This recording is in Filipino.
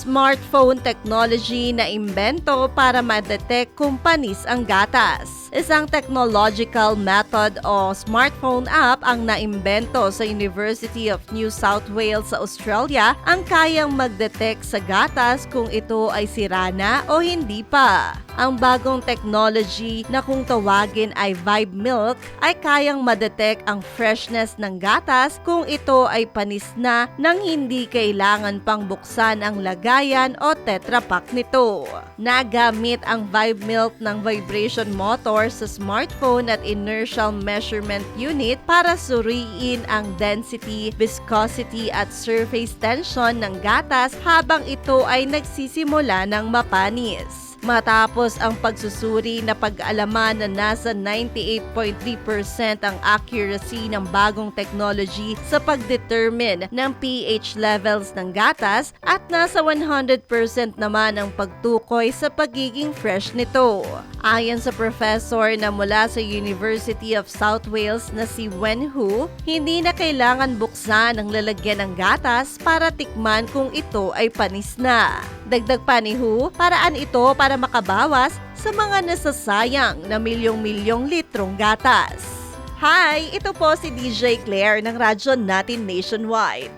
smartphone technology na imbento para ma-detect kung panis ang gatas. Isang technological method o smartphone app ang naimbento sa University of New South Wales sa Australia ang kayang mag-detect sa gatas kung ito ay sira na o hindi pa. Ang bagong technology na kung tawagin ay Vibe Milk ay kayang ma-detect ang freshness ng gatas kung ito ay panis na nang hindi kailangan pang buksan ang lagayan o Tetra Pak nito. Nagamit ang Vibe Milk ng vibration motor sa smartphone at inertial measurement unit para suriin ang density, viscosity at surface tension ng gatas habang ito ay nagsisimula ng mapanis. Matapos ang pagsusuri na pag-alaman na nasa 98.3% ang accuracy ng bagong technology sa pag-determine ng pH levels ng gatas at nasa 100% naman ang pagtukoy sa pagiging fresh nito. Ayon sa professor na mula sa University of South Wales na si Wen Hu, hindi na kailangan buksan ang lalagyan ng gatas para tikman kung ito ay panis na. Dagdag pa ni Hu, paraan ito para makabawas sa mga nasasayang na milyong-milyong litrong gatas. Hi! Ito po si DJ Claire ng Radyo Natin Nationwide.